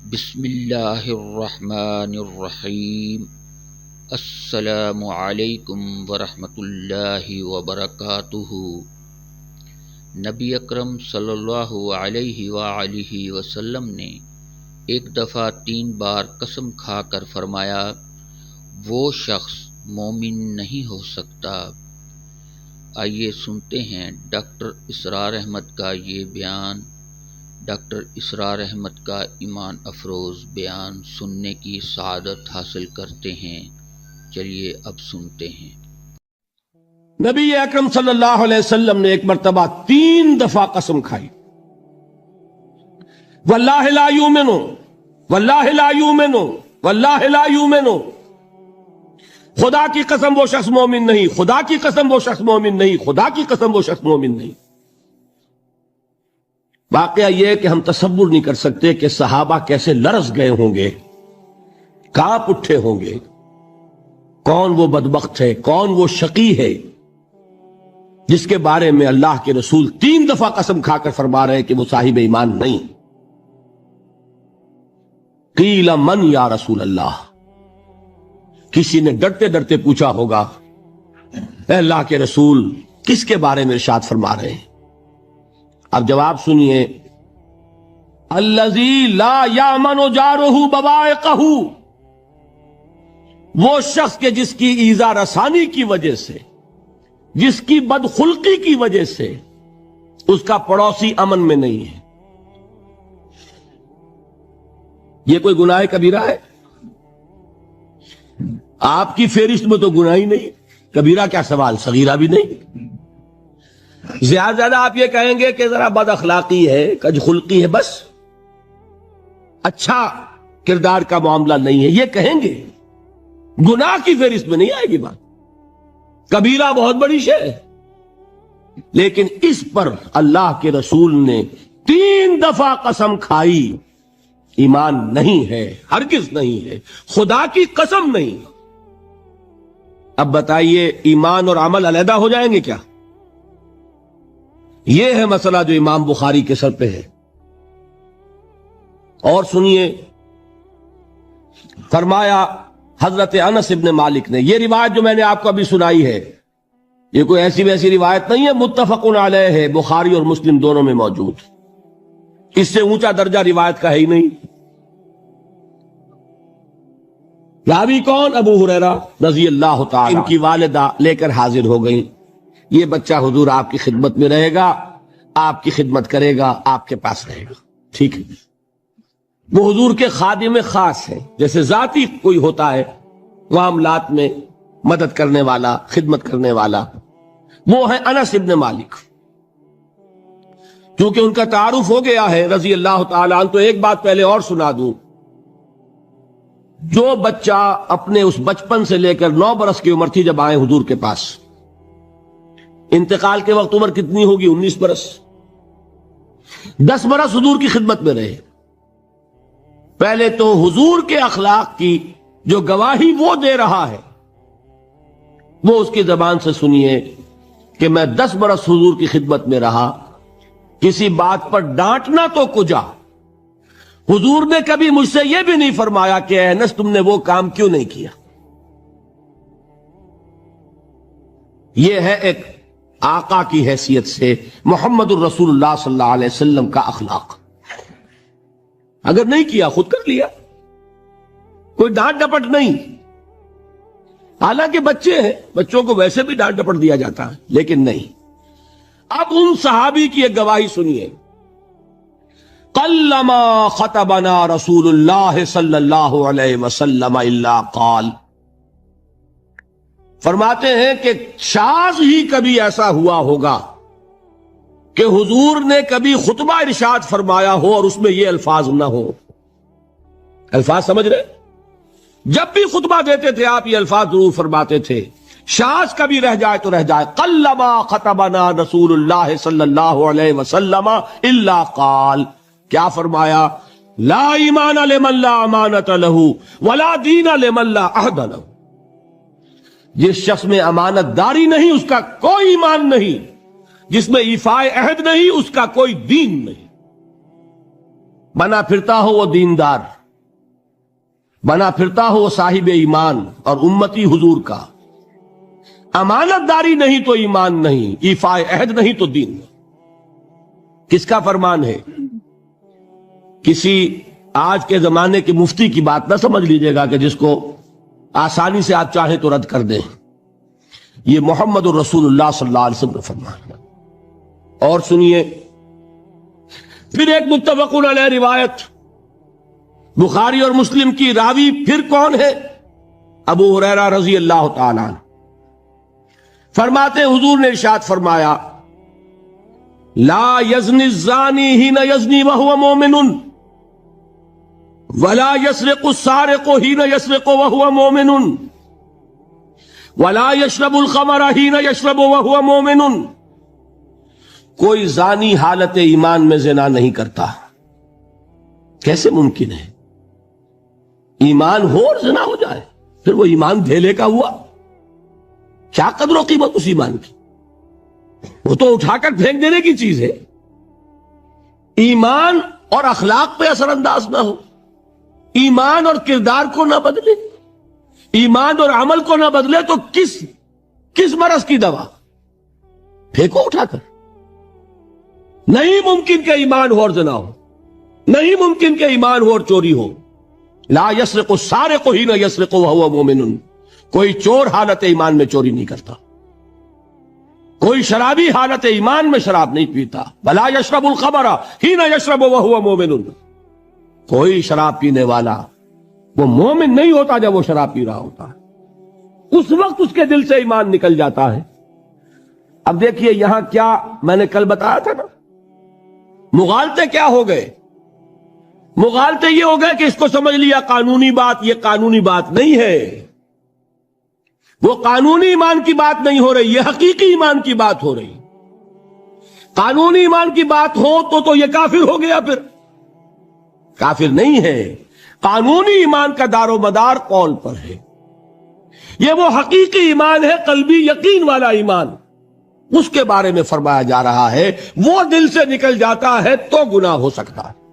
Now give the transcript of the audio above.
بسم اللہ الرحمن الرحیم۔ السلام علیکم ورحمۃ اللہ وبرکاتہ۔ نبی اکرم صلی اللہ علیہ وآلہ وسلم نے ایک دفعہ 3 بار قسم کھا کر فرمایا، وہ شخص مومن نہیں ہو سکتا۔ آئیے سنتے ہیں ڈاکٹر اسرار احمد کا یہ بیان۔ ڈاکٹر اسرار احمد کا ایمان افروز بیان سننے کی سعادت حاصل کرتے ہیں۔ چلیے اب سنتے ہیں۔ نبی اکرم صلی اللہ علیہ وسلم نے ایک مرتبہ 3 دفعہ قسم کھائی، واللہ لا یؤمنو، واللہ لا یؤمنو، واللہ لا یؤمنو۔ خدا کی قسم وہ شخص مومن نہیں، خدا کی قسم وہ شخص مومن نہیں، خدا کی قسم وہ شخص مومن نہیں۔ واقعہ یہ کہ ہم تصور نہیں کر سکتے کہ صحابہ کیسے لرز گئے ہوں گے، کانپ اٹھے ہوں گے۔ کون وہ بدبخت ہے، کون وہ شقی ہے جس کے بارے میں اللہ کے رسول 3 دفعہ قسم کھا کر فرما رہے ہیں کہ وہ صاحب ایمان نہیں۔ قیل من یا رسول اللہ، کسی نے ڈرتے ڈرتے پوچھا ہوگا، اے اللہ کے رسول کس کے بارے میں ارشاد فرما رہے ہیں؟ اب جواب سنیے، الذی لا یامن جارہ بوائقہ، وہ شخص کے جس کی ایذا رسانی کی وجہ سے، جس کی بدخلقی کی وجہ سے اس کا پڑوسی امن میں نہیں ہے۔ یہ کوئی گناہ کبیرہ ہے؟ آپ کی فہرست میں تو گناہ ہی نہیں، کبیرہ کیا سوال، صغیرہ بھی نہیں۔ زیادہ زیادہ آپ یہ کہیں گے کہ ذرا بد اخلاقی ہے، کج خلقی ہے، بس اچھا کردار کا معاملہ نہیں ہے، یہ کہیں گے، گناہ کی فہرست میں نہیں آئے گی بات۔ کبیرہ بہت بڑی شے ہے، لیکن اس پر اللہ کے رسول نے 3 دفعہ قسم کھائی، ایمان نہیں ہے، ہرگز نہیں ہے، خدا کی قسم نہیں۔ اب بتائیے ایمان اور عمل علیحدہ ہو جائیں گے کیا؟ یہ ہے مسئلہ جو امام بخاری کے سر پہ ہے۔ اور سنیے، فرمایا حضرت انس ابن مالک نے، یہ روایت جو میں نے آپ کو ابھی سنائی ہے یہ کوئی ایسی ویسی روایت نہیں ہے، متفق علیہ ہے، بخاری اور مسلم دونوں میں موجود، اس سے اونچا درجہ روایت کا ہے ہی نہیں۔ راوی کون؟ ابو ہریرہ رضی اللہ تعالی، ان کی والدہ لے کر حاضر ہو گئیں، یہ بچہ حضور آپ کی خدمت میں رہے گا، آپ کی خدمت کرے گا، آپ کے پاس رہے گا، ٹھیک ہے۔ وہ حضور کے خادم خاص ہیں، جیسے ذاتی کوئی ہوتا ہے معاملات میں مدد کرنے والا، خدمت کرنے والا، وہ ہے انس ابن مالک۔ کیونکہ ان کا تعارف ہو گیا ہے رضی اللہ تعالیٰ عنہ، تو ایک بات پہلے اور سنا دوں، جو بچہ اپنے اس بچپن سے لے کر 9 برس کی عمر تھی جب آئے حضور کے پاس، انتقال کے وقت عمر کتنی ہوگی؟ 19 برس، 10 برس حضور کی خدمت میں رہے۔ پہلے تو حضور کے اخلاق کی جو گواہی وہ دے رہا ہے وہ اس کی زبان سے سنیے کہ میں 10 برس حضور کی خدمت میں رہا، کسی بات پر ڈانٹنا تو کجا، حضور نے کبھی مجھ سے یہ بھی نہیں فرمایا کہ اے انس تم نے وہ کام کیوں نہیں کیا۔ یہ ہے ایک آقا کی حیثیت سے محمد الرسول اللہ صلی اللہ علیہ وسلم کا اخلاق۔ اگر نہیں کیا خود کر لیا، کوئی ڈانٹ ڈپٹ نہیں۔ حالانکہ بچے ہیں، بچوں کو ویسے بھی ڈانٹ ڈپٹ دیا جاتا ہے، لیکن نہیں۔ اب ان صحابی کی ایک گواہی سنیے، قلما خطبنا رسول اللہ صلی اللہ علیہ وسلم الا قال، فرماتے ہیں کہ شاذ ہی کبھی ایسا ہوا ہوگا کہ حضور نے کبھی خطبہ ارشاد فرمایا ہو اور اس میں یہ الفاظ نہ ہو۔ الفاظ سمجھ رہے؟ جب بھی خطبہ دیتے تھے آپ یہ الفاظ ضرور فرماتے تھے، شاذ کبھی رہ جائے تو رہ جائے، قلما خطبنا رسول اللہ صلی اللہ علیہ وسلم الا قال، کیا فرمایا؟ لا ایمان لمن لا امانت لہ ولا دین لمن لا عہد لہ، جس شخص میں امانت داری نہیں اس کا کوئی ایمان نہیں، جس میں ایفائے عہد نہیں اس کا کوئی دین نہیں۔ بنا پھرتا ہو وہ دیندار، بنا پھرتا ہو وہ صاحب ایمان اور امتی حضور کا، امانت داری نہیں تو ایمان نہیں، ایفاء عہد نہیں تو دین نہیں۔ کس کا فرمان ہے؟ کسی آج کے زمانے کے مفتی کی بات نہ سمجھ لیجئے گا کہ جس کو آسانی سے آپ چاہیں تو رد کر دیں۔ یہ محمد الرسول اللہ صلی اللہ علیہ وسلم کا فرمان ہے۔ اور سنیے پھر ایک متفق علیہ روایت بخاری اور مسلم کی، راوی پھر کون ہے؟ ابو ہریرہ رضی اللہ تعالی عنہ فرماتے حضور نے ارشاد فرمایا لا یزنی الزانی حین یزنی وہو مومن ولا یسرق السارق حین یسرق وہو مومن ولا یشرب الخمر حین یشرب وہو مومن۔ کوئی زانی حالت ایمان میں زنا نہیں کرتا۔ کیسے ممکن ہے؟ ایمان ہو اور زنا ہو جائے، پھر وہ ایمان دھیلے کا ہوا؟ کیا قدر و قیمت اس ایمان کی؟ وہ تو اٹھا کر پھینک دینے کی چیز ہے۔ ایمان اور اخلاق پہ اثر انداز نہ ہو، ایمان اور کردار کو نہ بدلے، ایمان اور عمل کو نہ بدلے تو کس مرض کی دوا؟ پھینکو اٹھا کر۔ نہیں ممکن کہ ایمان ہو اور زنا ہو، نہیں ممکن کہ ایمان ہو اور چوری ہو۔ لا یسرق السارق حین یسرق وہو مومن، کوئی چور حالت ایمان میں چوری نہیں کرتا، کوئی شرابی حالت ایمان میں شراب نہیں پیتا۔ ولا یشرب الخمر حین یشرب وہو مومن، کوئی شراب پینے والا وہ مومن نہیں ہوتا جب وہ شراب پی رہا ہوتا ہے، اس وقت اس کے دل سے ایمان نکل جاتا ہے۔ اب دیکھیے یہاں کیا میں نے کل بتایا تھا نا، مغالطے کیا ہو گئے؟ مغالطے یہ ہو گئے کہ اس کو سمجھ لیا قانونی بات، یہ قانونی بات نہیں ہے، وہ قانونی ایمان کی بات نہیں ہو رہی، یہ حقیقی ایمان کی بات ہو رہی۔ قانونی ایمان کی بات ہو تو یہ کافر ہو گیا، پھر کافر نہیں ہے۔ قانونی ایمان کا دار و مدار قول پر ہے، یہ وہ حقیقی ایمان ہے، قلبی یقین والا ایمان، اس کے بارے میں فرمایا جا رہا ہے وہ دل سے نکل جاتا ہے تو گناہ ہو سکتا ہے۔